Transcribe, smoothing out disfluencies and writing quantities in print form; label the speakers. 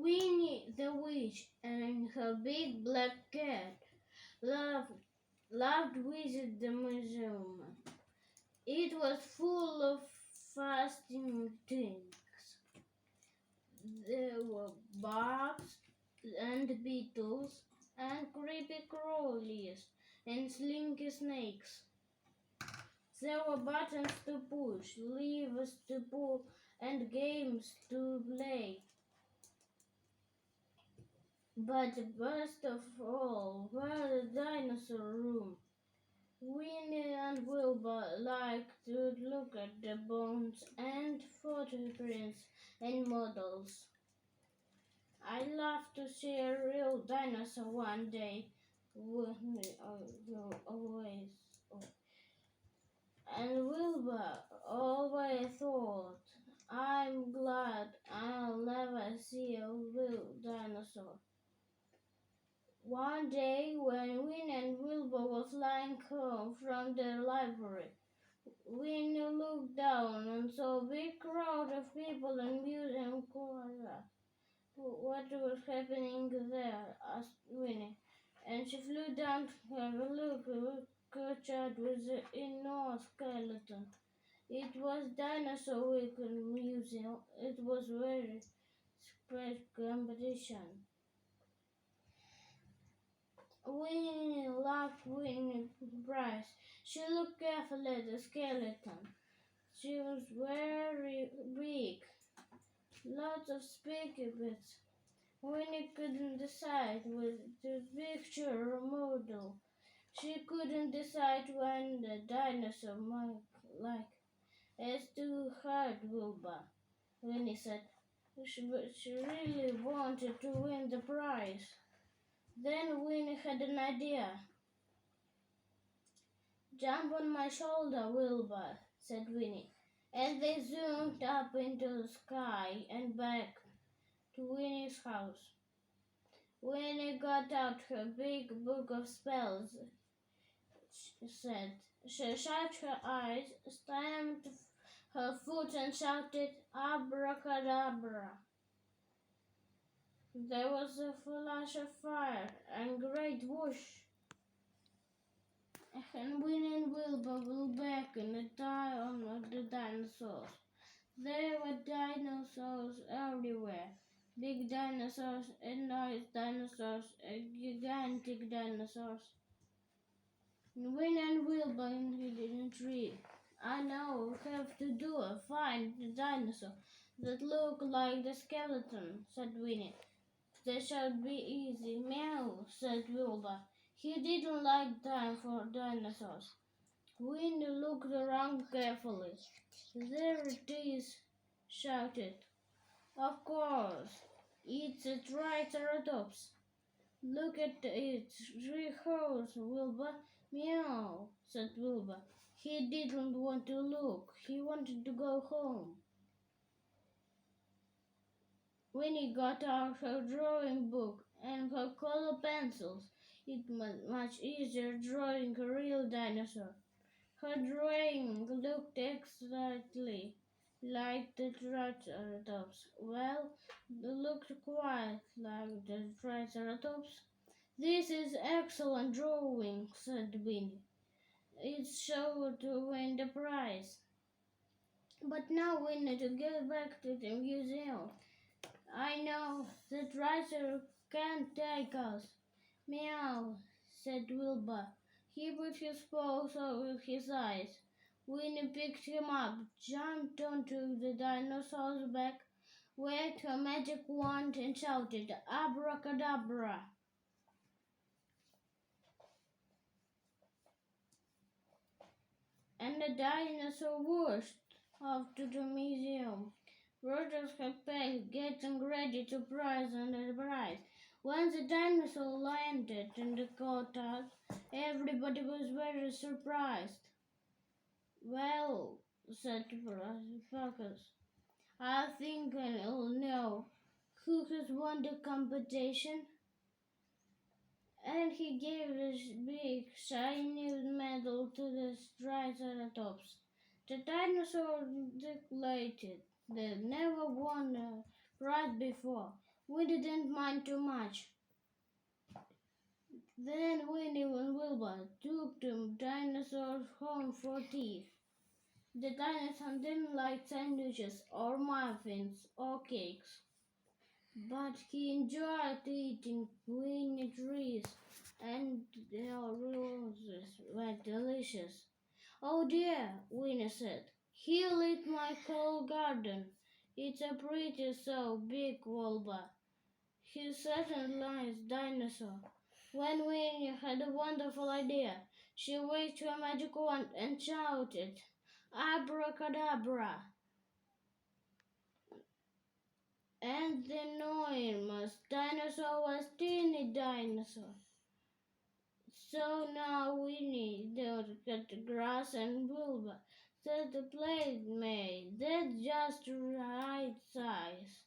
Speaker 1: Winnie the Witch and her big black cat loved visit the museum. It was full of fascinating things. There were bugs and beetles and creepy crawlies and slinky snakes. There were buttons to push, levers to pull, and games to play. But the best of all was the dinosaur room. Winnie and Wilbur liked to look at the bones and footprints and models. I love to see a real dinosaur one day. Winnie always. And Wilbur always thought, I'm glad I'll never see a real dinosaur. One day, when Winnie and Wilbur were flying home from the library, Winnie looked down and saw a big crowd of people in museum corner. What was happening there? Asked Winnie, and she flew down to have a look. Caught with the enormous skeleton. It was Dinosaur Week in museum. It was very special competition. Winnie loved winning the prize. She looked carefully at the skeleton. She was very big, lots of spiky bits. Winnie couldn't decide with the picture or model. She couldn't decide when the dinosaur might like. It's too hard, Wilbur, Winnie said. But she really wanted to win the prize. Then Winnie had an idea. Jump on my shoulder, Wilbur, said Winnie, as they zoomed up into the sky and back to Winnie's house. Winnie got out her big book of spells, she said. She shut her eyes, stamped her foot, and shouted, Abracadabra. There was a flash of fire and great whoosh, and Winnie and Wilbur flew back in the time of the dinosaurs. There were dinosaurs everywhere. Big dinosaurs, enormous dinosaurs, and gigantic dinosaurs. Winnie and Wilbur hid in a tree. I know we have to do find the dinosaur that looked like the skeleton, said Winnie. That should be easy. Meow, said Wilbur. He didn't like time for dinosaurs. Winnie looked around carefully. There it is, shouted. Of course, it's a triceratops. Look at its three horns, Wilbur. Meow, said Wilbur. He didn't want to look. He wanted to go home. Winnie got out her drawing book and her color pencils. It was much easier drawing a real dinosaur. Her drawing looked exactly like the Triceratops. Well, it looked quite like the Triceratops. This is excellent drawing, said Winnie. It's sure to win the prize. But now we need to get back to the museum. I know the Triceratops can't take us. Meow, said Wilbur. He put his paws over his eyes. Winnie picked him up, jumped onto the dinosaur's back, waved her magic wand, and shouted, Abracadabra! And the dinosaur whooshed off to the museum. Rogers had packed, getting ready to prize under the prize. When the dinosaur landed in the courtyard, everybody was very surprised. Well, said Focus, I think I'll know who has won the competition. And he gave this big, shiny medal to the Triceratops. The dinosaur declared they'd never won a prize before. We didn't mind too much. Then Winnie and Wilbur took the dinosaurs home for tea. The dinosaur didn't like sandwiches or muffins or cakes, but he enjoyed eating Winnie trees, and their roses were delicious. Oh dear, Winnie said, he lit my whole garden. It's a pretty so big, Wilbur. He certainly likes dinosaur. When Winnie had a wonderful idea, she waved her magic wand and shouted, Abracadabra! And the enormous dinosaur was Teeny Dinosaur. So now Winnie cut the grass and Wilbur said the playmate, that's just right size.